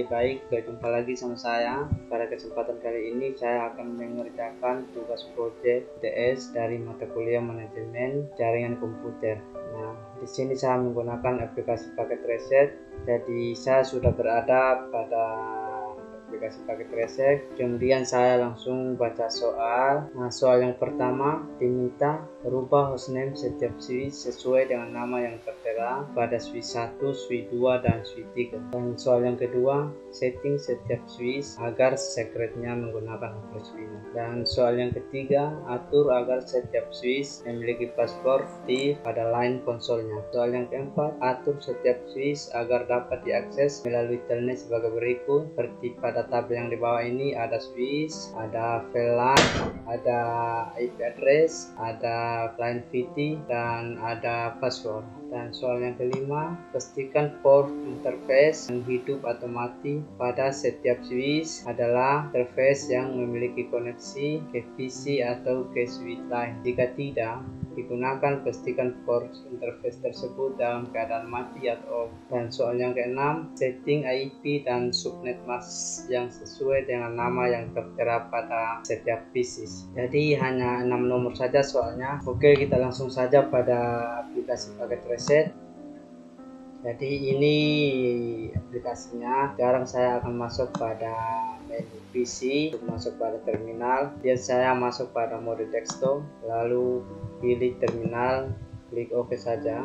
baik, berjumpa lagi sama saya. Pada kesempatan kali ini saya akan mengerjakan tugas proyek DS dari mata kuliah manajemen jaringan komputer. Nah, di sini saya menggunakan aplikasi paket reset. Jadi saya sudah berada pada aplikasi paket reset. Kemudian saya langsung baca soal. Nah, soal yang pertama diminta rubah hostname setiap switch sesuai dengan nama yang tertera pada switch 1, switch 2, dan switch 3. Dan soal yang kedua, setting setiap switch agar secretnya menggunakan hapus winner. Dan soal yang ketiga, atur agar setiap switch memiliki password pada line konsolnya. Soal yang keempat, atur setiap switch agar dapat diakses melalui telnet sebagai berikut. Seperti pada tabel yang di bawah ini ada switch, ada VLAN, ada IP address, ada client VT, dan ada password. Dan soal yang kelima, pastikan port interface yang hidup atau mati pada setiap switch adalah interface yang memiliki koneksi ke PC atau ke switch lain. Jika tidak digunakan, pastikan port interface tersebut dalam keadaan mati atau off. Dan soal yang keenam, setting IP dan subnet mask yang sesuai dengan nama yang tertera pada setiap PC. Jadi hanya 6 nomor saja soalnya. Oke, kita langsung saja pada aplikasi paket reset. Jadi ini aplikasinya. Sekarang saya akan masuk pada menu PC untuk masuk pada terminal. Dan saya masuk pada mode desktop, lalu pilih terminal, klik OK saja.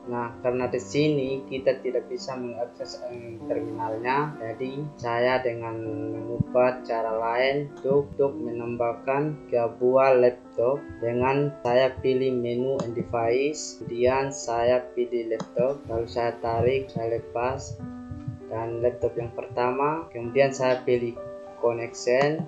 Nah, karena di sini kita tidak bisa mengakses terminalnya, jadi saya dengan mengubah cara lain untuk menambahkan ke buah laptop. Dengan saya pilih menu and device, kemudian saya pilih laptop, lalu saya tarik, saya lepas, dan laptop yang pertama, kemudian saya pilih connection.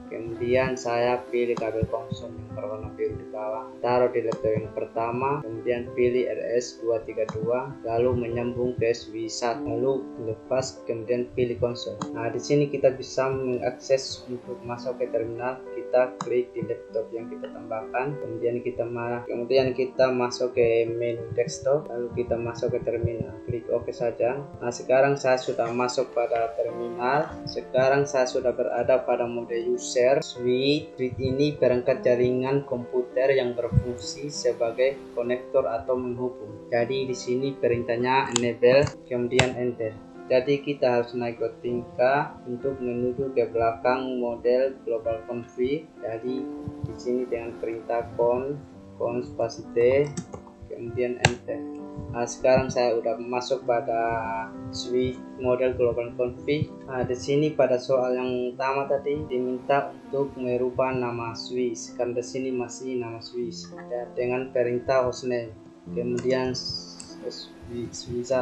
Kemudian saya pilih kabel konsol yang berwarna biru di bawah, taruh di laptop yang pertama, kemudian pilih RS232, lalu menyambung ke switch 1, lalu lepas, kemudian pilih konsol. Nah, di sini kita bisa mengakses untuk masuk ke terminal. Kita klik di laptop yang kita tambahkan, kemudian kita masuk ke menu desktop, lalu kita masuk ke terminal, klik OK saja. Nah, sekarang saya sudah masuk pada terminal. Sekarang saya sudah berada pada mode user. Switch ini perangkat jaringan komputer yang berfungsi sebagai konektor atau menghubung. Jadi di sini perintahnya enable, kemudian enter. Jadi kita harus naik ke tingkat untuk menuju ke belakang model global config. Jadi di sini dengan perintah con spasi T, kemudian enter. Nah, sekarang saya udah masuk pada switch model global config. Nah, di sini pada soal yang pertama tadi diminta untuk merubah nama switch, karena di sini masih nama switch ya, dengan perintah hostname. Kemudian switch 1,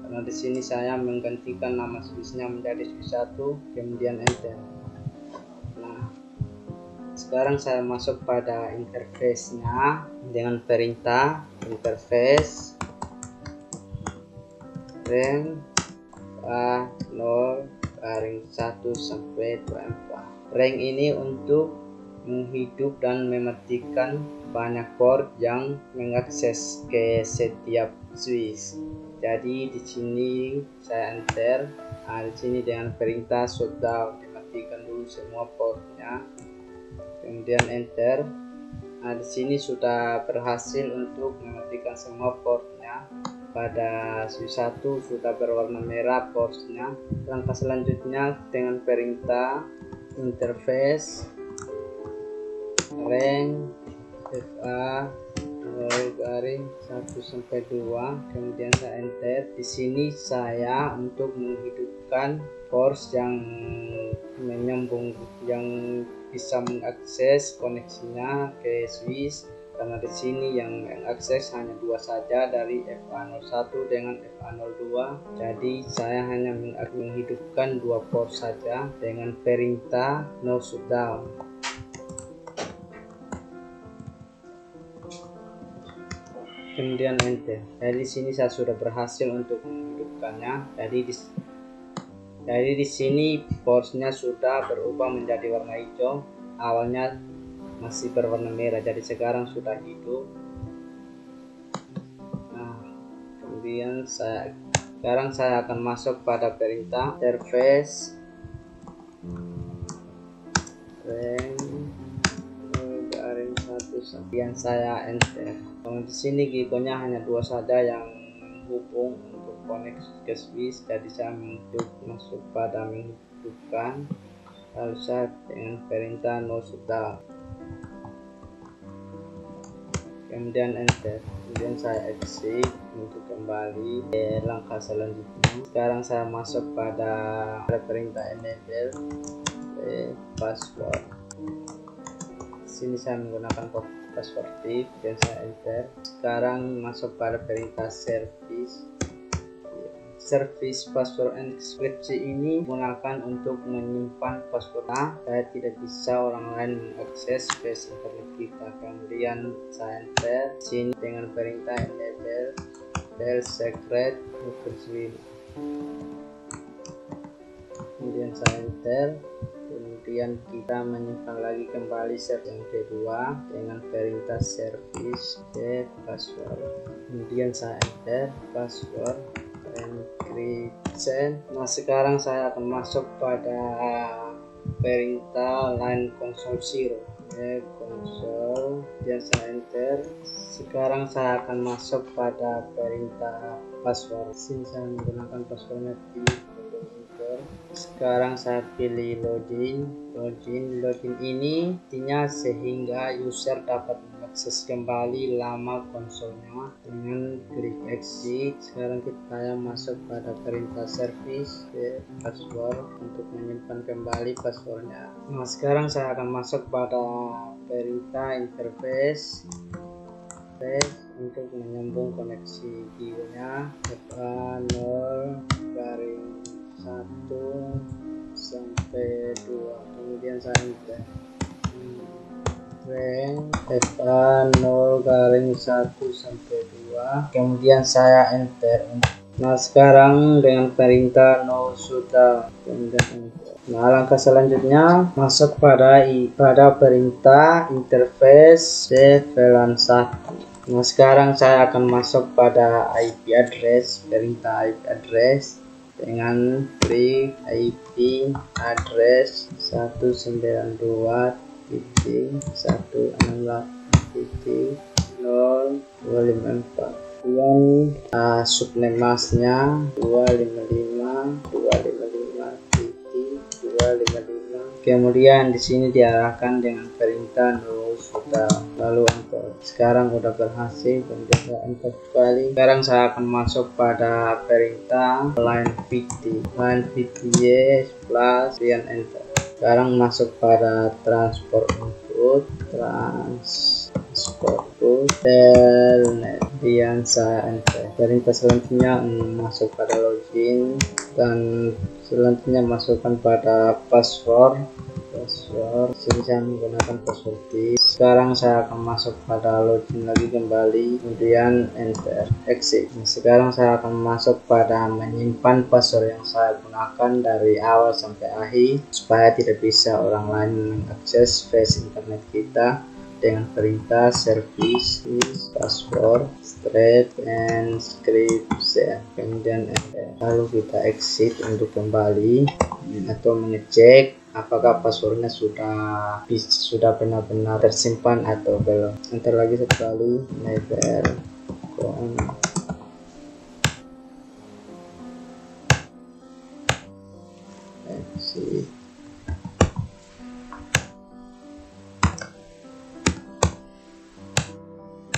karena di sini saya menggantikan nama switchnya menjadi switch 1, kemudian enter. Nah, sekarang saya masuk pada interface-nya dengan perintah interface ring A0 garing 1 sampai 24. Ring ini untuk menghidup dan mematikan banyak port yang mengakses ke setiap switch. Jadi di sini saya enter. Nah, di sini dengan perintah shutdown, dimatikan dulu semua portnya, kemudian enter. Nah, di sini sudah berhasil untuk mematikan semua portnya. Pada switch 1 sudah berwarna merah portnya. Langkah selanjutnya dengan perintah interface rank FA 0 garing 1 sampai 2, kemudian saya enter. Di sini saya untuk menghidupkan port yang menyambung, yang bisa mengakses koneksinya ke switch, karena di sini yang mengakses hanya 2 saja dari FA01 dengan FA02. Jadi saya hanya menghidupkan 2 port saja dengan perintah no shutdown. Kemudian enter. Jadi di sini saya sudah berhasil untuk menghidupkannya. Jadi di sini portnya sudah berubah menjadi warna hijau. Awalnya masih berwarna merah, jadi sekarang sudah hidup. Nah, kemudian saya Sekarang saya akan masuk pada perintah interface garing 1, kemudian saya enter. Di sini gigonya hanya 2 saja yang menghubung untuk koneksi ke switch, jadi saya masuk pada menghidupkan, lalu saya dengan perintah no sudah, kemudian enter, kemudian saya exit untuk kembali ke langkah selanjutnya. Sekarang saya masuk pada perintah enable password. Sini saya menggunakan password tip dan saya enter. Sekarang masuk pada perintah service password enkripsi ini digunakan untuk menyimpan password. Saya tidak bisa orang lain mengakses space internet kita. Kemudian saya enter sini dengan perintah enable secret encryption. Kemudian saya enter. Kemudian kita menyimpan lagi kembali set yang kedua dengan perintah service password. Kemudian saya enter password encryption. Nah, sekarang saya akan masuk pada perintah line console zero console, dan saya enter. Sekarang saya akan masuk pada perintah password. Sini saya menggunakan passwordnya di sekarang saya pilih login ini artinya sehingga user dapat mengakses kembali lama konsolnya dengan klik exit. Sekarang kita masuk pada perintah service password untuk menyimpan kembali passwordnya. Nah, sekarang saya akan masuk pada perintah interface untuk menyambung koneksi gigonya FA0 garing 1 sampai 2, kemudian saya enter FA0 garing 1 sampai 2, kemudian saya enter. Nah, sekarang dengan perintah no sudah, kemudian enter. Nah, langkah selanjutnya masuk pada perintah interface VLAN 1. Nah, sekarang saya akan masuk pada IP address, perintah IP address dengan klik IP address 192.168.0.254, kemudian subnet masknya 255.255.255, kemudian di sini diarahkan dengan perintah no sudah, lalu enter. Sekarang udah berhasil, kemudian saya enter kembali. Sekarang saya akan masuk pada perintah line VT yes plus, kemudian enter. Sekarang masuk pada transport input telnet, kemudian saya enter. Perintah selanjutnya masuk pada login, dan selanjutnya masukkan pada password. Sini saya menggunakan password. Sekarang saya akan masuk pada login lagi kembali, kemudian enter exit. Nah, sekarang saya akan masuk pada menyimpan password yang saya gunakan dari awal sampai akhir supaya tidak bisa orang lain mengakses space internet kita dengan perintah service password straight encryption, kemudian enter. Lalu kita exit untuk kembali atau mengecek apakah passwordnya sudah benar-benar tersimpan atau belum. Enter lagi sekali, never exit.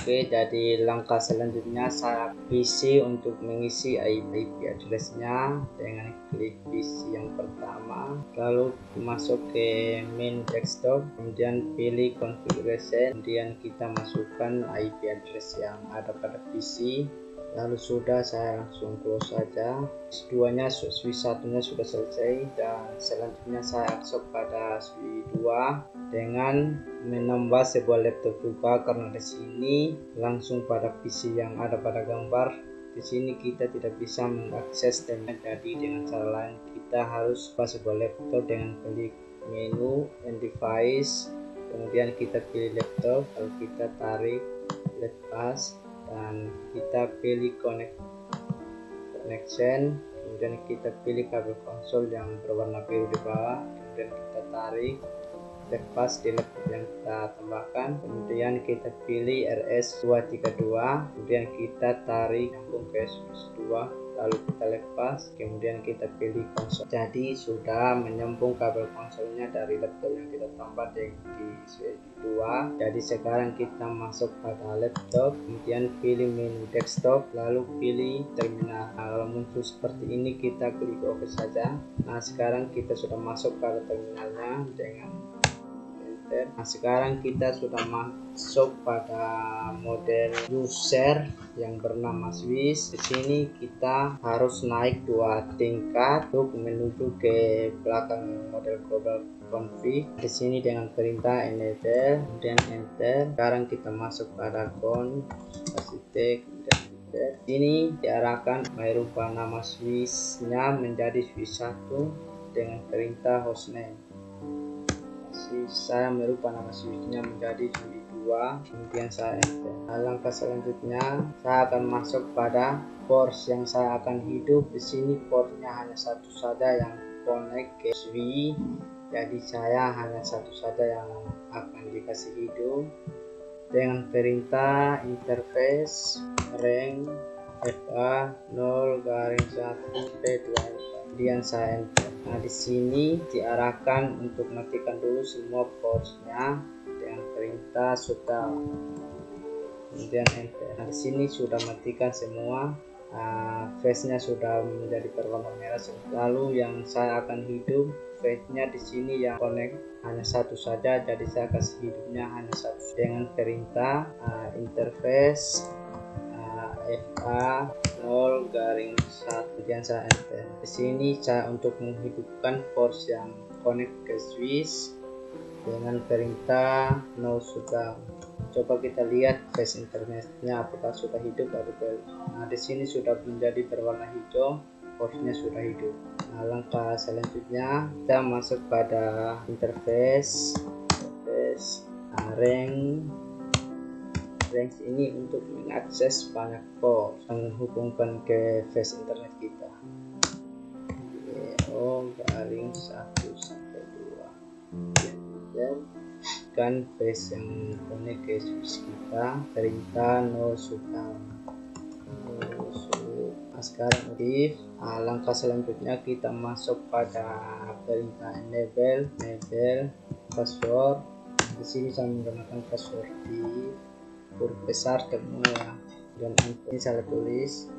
Oke, jadi langkah selanjutnya saya PC untuk mengisi IP addressnya dengan klik PC yang pertama, lalu masuk ke main desktop, kemudian pilih configuration, kemudian kita masukkan IP address yang ada pada PC. Lalu sudah, saya langsung close saja. Switch satunya sudah selesai, dan selanjutnya saya masuk pada switch 2 dengan menambah sebuah laptop juga, karena di sini langsung pada PC yang ada pada gambar. Di sini kita tidak bisa mengakses internet, jadi dengan cara lain kita harus buat sebuah laptop dengan klik menu and device, kemudian kita pilih laptop, lalu kita tarik lepas dan kita pilih connect connection, kemudian kita pilih kabel konsol yang berwarna biru di bawah, kemudian kita tarik lepas di laptop yang kita tambahkan, kemudian kita pilih RS232, kemudian kita tarik nyambung ke switch 2, lalu kita lepas, kemudian kita pilih konsol. Jadi sudah menyambung kabel konsolnya dari laptop yang kita tambah di switch 2. Jadi sekarang kita masuk pada laptop, kemudian pilih menu desktop, lalu pilih terminal. Kalau muncul seperti ini kita klik OK saja. Nah sekarang kita sudah masuk pada terminalnya dengan enter. Nah sekarang kita sudah masuk pada model user yang bernama Swiss. Di sini kita harus naik 2 tingkat untuk menuju ke belakang model global config. Di sini dengan perintah enable, kemudian enter. Sekarang kita masuk pada account, kasih tag, kemudian enter. Ini diarahkan merubah nama Swiss-nya menjadi Swiss 1 dengan perintah hostname. Saya merubah nama switch-nya menjadi Swiss 2, kemudian saya enter. Nah, langkah selanjutnya saya akan masuk pada port yang saya akan hidup. Di sini portnya hanya satu saja yang connect ke Swiss, jadi saya hanya satu saja yang akan dikasih hidup dengan perintah interface rank FA 0-1 P2, kemudian saya enter. Nah di sini diarahkan untuk matikan dulu semua portnya dengan perintah shutdown, kemudian enter. Nah di sini sudah matikan semua, face-nya sudah menjadi berwarna merah. Lalu yang saya akan hidup, face-nya di sini yang connect hanya satu saja, jadi saya kasih hidupnya hanya satu dengan perintah interface FA 0-1, kemudian saya enter. Di sini saya untuk menghidupkan port yang connect ke Swiss dengan perintah no shutdown. Coba kita lihat face internetnya apakah sudah hidup atau belum. Nah di sini sudah menjadi berwarna hijau, portnya sudah hidup. Nah langkah selanjutnya kita masuk pada interface range ini untuk mengakses banyak port menghubungkan ke face internet kita. O-1 sampai 2 kan face yang connect ke switch kita, perintah no shutdown. Sekarang aktif. Langkah selanjutnya kita masuk pada perintah enable password. Di sini saya menggunakan password di huruf besar semua ya, dan ini saya tulis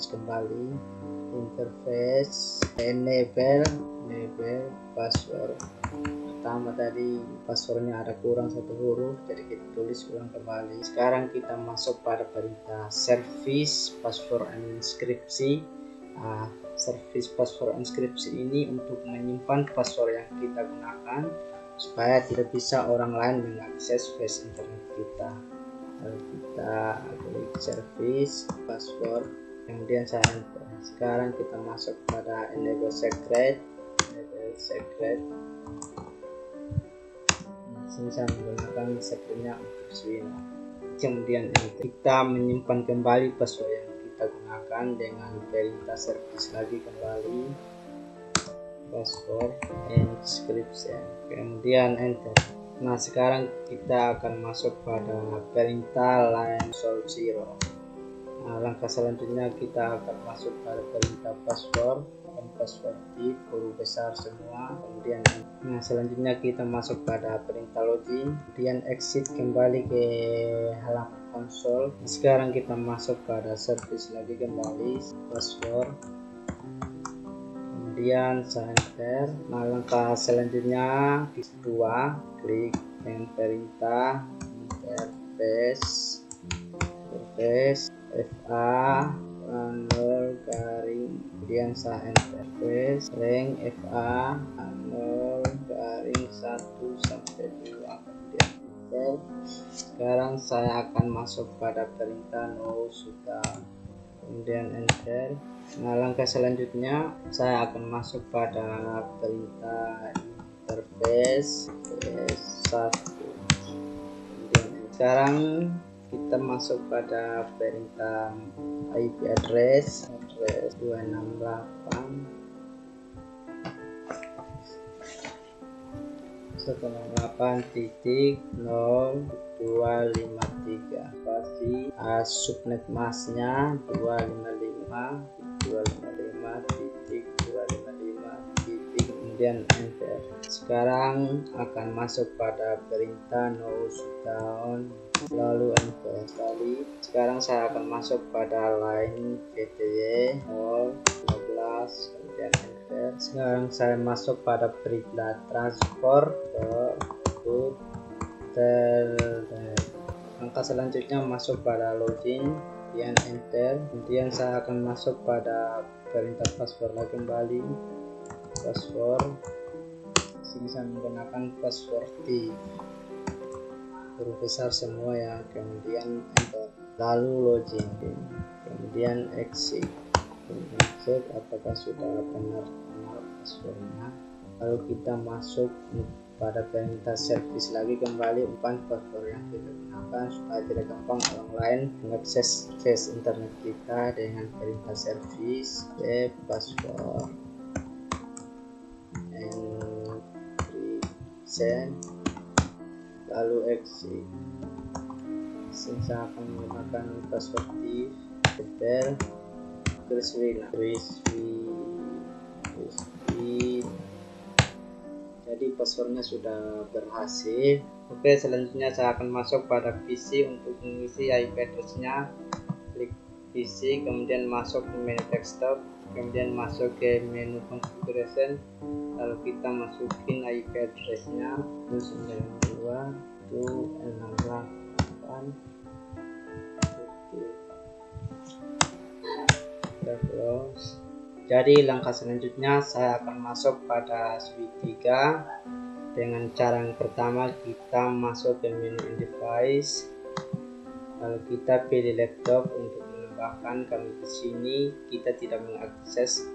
kembali interface enable password. Pertama tadi passwordnya ada kurang satu huruf, jadi kita tulis ulang kembali. Sekarang kita masuk pada perintah service password enkripsi. Service password enkripsi ini untuk menyimpan password yang kita gunakan supaya tidak bisa orang lain mengakses face internet kita. Lalu kita klik service password, kemudian saya enter. Sekarang kita masuk pada enable secret. Sini saya menggunakan secretnya untuk Swiss. Kemudian enter. Kita menyimpan kembali password yang kita gunakan dengan perintah service lagi kembali password encryption, kemudian enter. Nah sekarang kita akan masuk pada perintah line solve zero. Nah langkah selanjutnya kita akan masuk pada perintah password di huruf besar semua, kemudian nah selanjutnya kita masuk pada perintah login, kemudian exit kembali ke halaman konsol. Sekarang kita masuk pada service lagi kembali password, kemudian saya enter. Nah langkah selanjutnya kedua klik dengan perintah interface FA 0 garing, kemudian saya enter rank FA 0 garing 1 sampai 2, kemudian enter. Sekarang saya akan masuk pada perintah no shutdown, kemudian enter. Nah langkah selanjutnya saya akan masuk pada perintah interface S1, kemudian sekarang kita masuk pada perintah IP address address 268 168.0253 spasi subnet masknya 255.255.255 kemudian enter. Sekarang akan masuk pada perintah no shutdown lalu enter sekali. Sekarang saya akan masuk pada line VTY 015 kemudian enter. Sekarang saya masuk pada perintah transfer ke root terdekat. Langkah selanjutnya masuk pada login kemudian enter. Kemudian saya akan masuk pada perintah password lagi kembali password. Sini saya menggunakan password T huruf besar semua ya, kemudian enter lalu login kemudian exit cek apakah sudah benar passwordnya, lalu kita masuk pada perintah service lagi kembali umpan password yang kita gunakan supaya tidak gampang orang lain mengakses internet kita dengan perintah service password encryption lalu exit. Saya akan menggunakan password enter crispy. Jadi passwordnya sudah berhasil. Oke, selanjutnya saya akan masuk pada PC untuk mengisi IP address-nya. Klik PC, kemudian masuk ke menu desktop, kemudian masuk ke menu configuration, lalu kita masukin IP address-nya 292.168. Kita close. Jadi langkah selanjutnya saya akan masuk pada switch 3 dengan cara yang pertama kita masuk ke menu device, lalu kita pilih laptop. Untuk menambahkan kami di sini kita tidak mengakses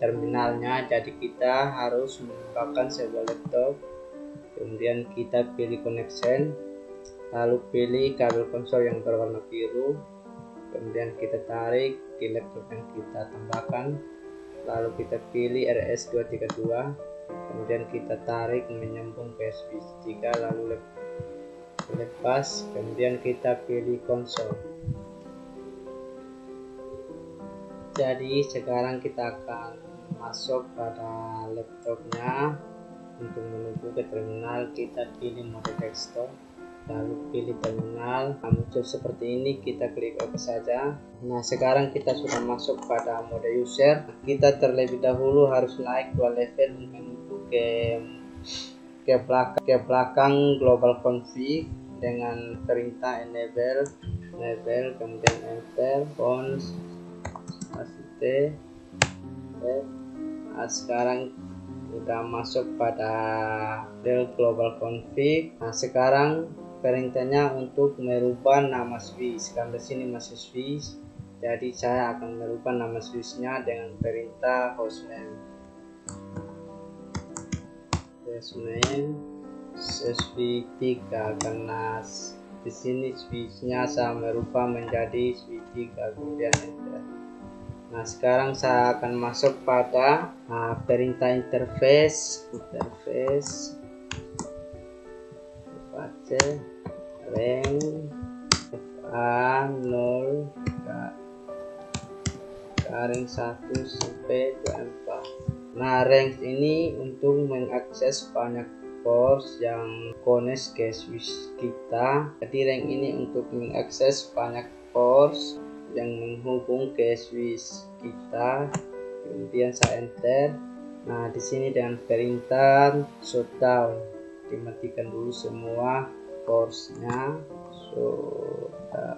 terminalnya, jadi kita harus menambahkan sebuah laptop. Kemudian kita pilih connection, lalu pilih kabel konsol yang berwarna biru, kemudian kita tarik ke laptop yang kita tambahkan, lalu kita pilih RS232, kemudian kita tarik menyambung ke switch 3 lalu lepas, kemudian kita pilih konsol. Jadi sekarang kita akan masuk pada laptopnya. Untuk menuju ke terminal kita pilih mode desktop, lalu pilih terminal. Muncul seperti ini, kita klik OK saja. Nah, sekarang kita sudah masuk pada mode user. Kita terlebih dahulu harus naik 2 level menuju ke belakang global config dengan perintah enable kemudian enter fonts ACT. Nah, sekarang udah masuk pada global config. Nah, sekarang perintahnya untuk merubah nama switch, karena di sini masih switch, jadi saya akan merubah nama switchnya dengan perintah hostname switch 3, karena di sini switchnya saya merubah menjadi switch 3 kemudian enter. Nah, sekarang saya akan masuk pada perintah interface baca rank FA0 rank 1 sampai 24. Nah, rank ini untuk mengakses banyak port yang connect ke switch kita. Jadi rank ini untuk mengakses banyak port yang menghubung ke switch kita. Kemudian saya enter. Nah, di sini dengan perintah shutdown dimatikan dulu semua portsnya.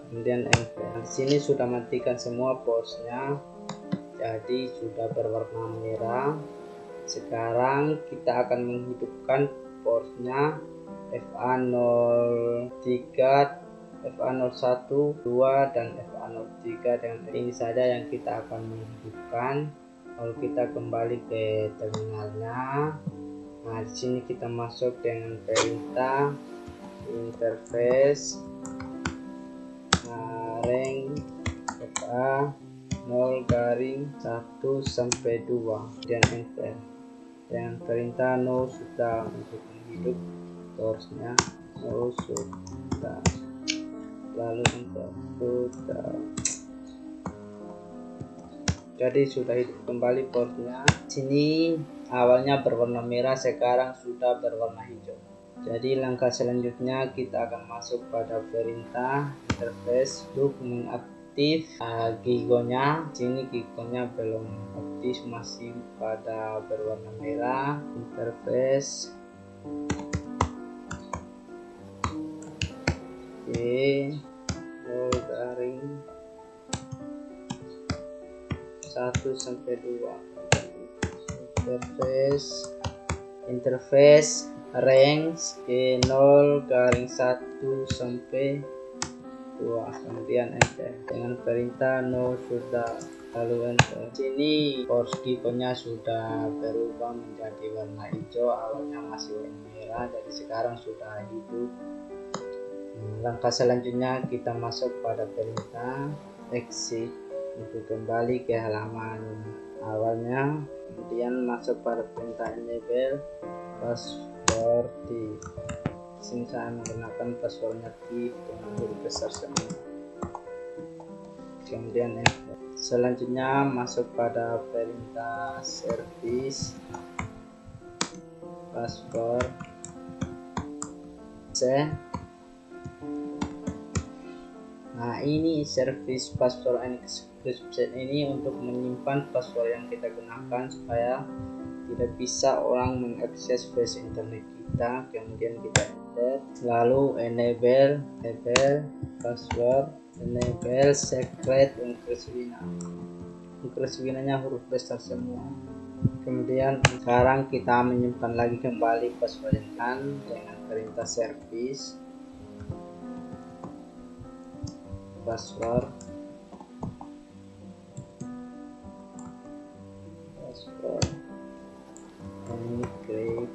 Kemudian enter. Nah, di sini sudah matikan semua portsnya, jadi sudah berwarna merah. Sekarang kita akan menghidupkan portnya FA03, FA01, 2 dan FA03. dengan ini saja yang kita akan menghidupkan. Lalu kita kembali ke terminalnya. Nah, di sini kita masuk dengan perintah interface rank FA 0 garing 1 sampai 2 dan enter. Dengan perintah no sudah untuk menghidup source-nya, no sudah, lalu enter, sudah. Jadi sudah hidup kembali portnya. Sini awalnya berwarna merah, sekarang sudah berwarna hijau. Jadi langkah selanjutnya kita akan masuk pada perintah interface untuk mengaktif gigonya. Sini gigonya belum aktif, masih pada berwarna merah. Interface, oke, 0 garing 1 sampai 2. Interface range 0 garing 1 sampai 2, kemudian enter. Dengan perintah no sudah, lalu enter. Sini force keyboardnya sudah berubah menjadi warna hijau, awalnya masih warna merah, jadi sekarang sudah hidup. Langkah selanjutnya kita masuk pada perintah exit untuk kembali ke halaman awalnya, kemudian masuk pada perintah enable password. Di sini saya menggunakan passwordnya T dengan huruf besar semua, kemudian enter. Selanjutnya masuk pada perintah service password C. Nah, ini service password encryption ini untuk menyimpan password yang kita gunakan supaya tidak bisa orang mengakses base internet kita. Kemudian kita enter, lalu enable password, enable secret encryption. Encryption-nya huruf besar semua. Kemudian sekarang kita menyimpan lagi kembali password dengan perintah service password encrypt.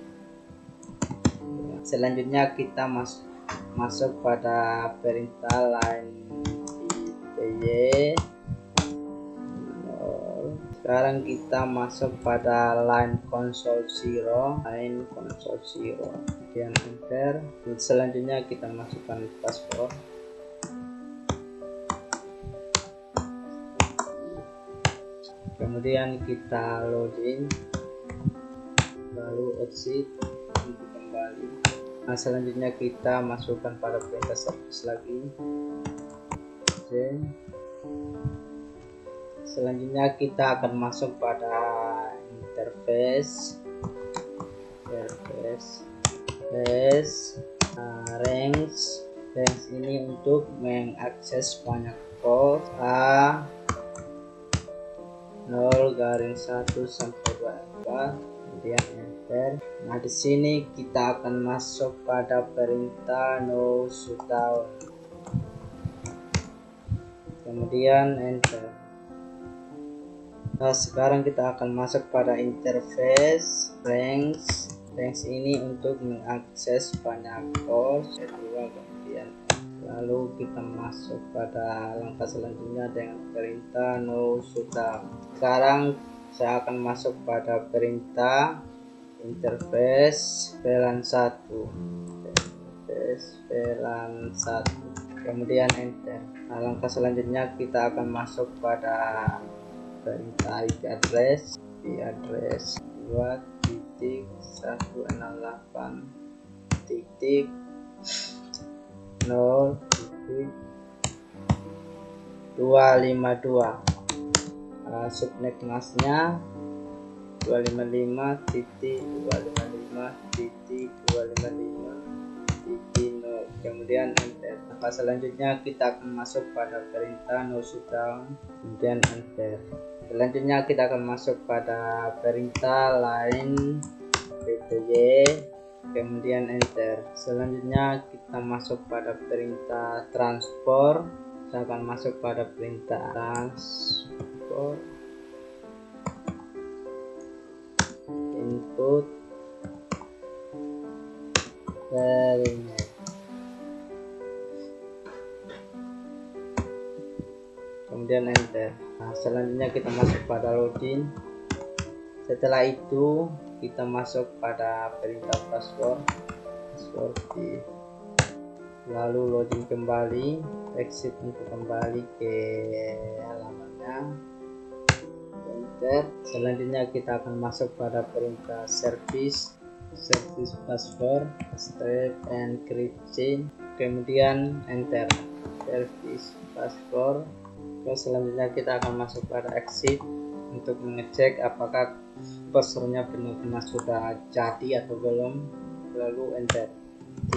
Selanjutnya kita masuk pada perintah line py. Sekarang kita masuk pada line console 0, kemudian enter. Selanjutnya kita masukkan password. Kemudian kita login, lalu exit untuk kembali. Nah, selanjutnya kita masukkan pada perintah service lagi. Oke. Selanjutnya kita akan masuk pada interface range ini untuk mengakses banyak port 0 garing 1 sampai 4, kemudian enter. Nah, di sini kita akan masuk pada perintah no shutdown, kemudian enter. Nah, sekarang kita akan masuk pada interface range ini untuk mengakses banyak port, kemudian lalu kita masuk pada langkah selanjutnya dengan perintah no shutdown. Sekarang saya akan masuk pada perintah interface VLAN 1, kemudian enter. Nah, langkah selanjutnya kita akan masuk pada perintah IP address 2.168.0.252. Subnet masnya 255.255.255.0, kemudian enter. Langkah selanjutnya kita akan masuk pada perintah no shutdown, kemudian enter. Selanjutnya kita akan masuk pada perintah line pty, kemudian enter. Selanjutnya kita masuk pada perintah transport. Saya akan masuk pada perintah transport input kemudian enter. Nah, selanjutnya kita masuk pada login. Setelah itu kita masuk pada perintah password di, lalu login kembali, exit untuk kembali ke halamannya, enter. Selanjutnya kita akan masuk pada perintah service password step encryption, kemudian enter service password. Terus selanjutnya kita akan masuk pada exit untuk mengecek apakah passwordnya benar-benar sudah jadi atau belum, lalu enter.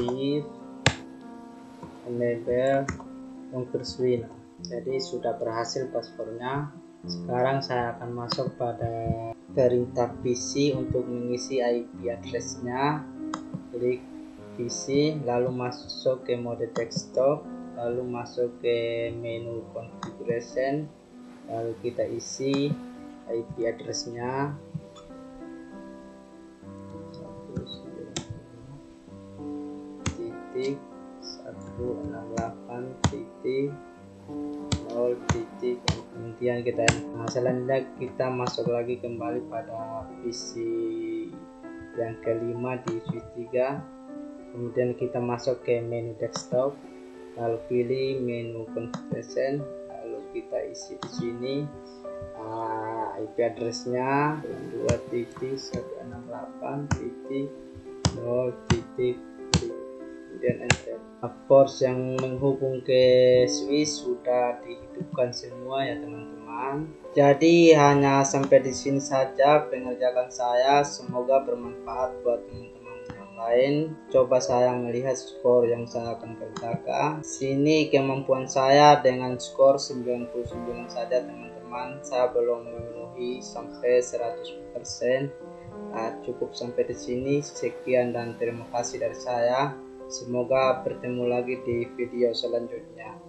If enable swing, jadi sudah berhasil passwordnya. Sekarang saya akan masuk pada perintah PC untuk mengisi IP addressnya. Klik PC, lalu masuk ke mode desktop, lalu masuk ke menu configuration, lalu kita isi IP addressnya 168.0. Kemudian kita selanjutnya kita masuk lagi kembali pada PC yang kelima di switch 3. Kemudian kita masuk ke menu desktop, lalu pilih menu configuration, lalu kita isi di sini IP addressnya 2.168.0. kemudian enter. Port yang menghubung ke switch sudah dihidupkan semua ya teman-teman. Jadi hanya sampai di sini saja pengerjaan saya, semoga bermanfaat buat teman-teman yang lain. Coba saya melihat skor yang saya akan kerjakan. Sini kemampuan saya dengan skor 99 saja teman-teman, saya belum memenuhi sampai 100%. Cukup sampai di sini, sekian dan terima kasih dari saya. Semoga bertemu lagi di video selanjutnya.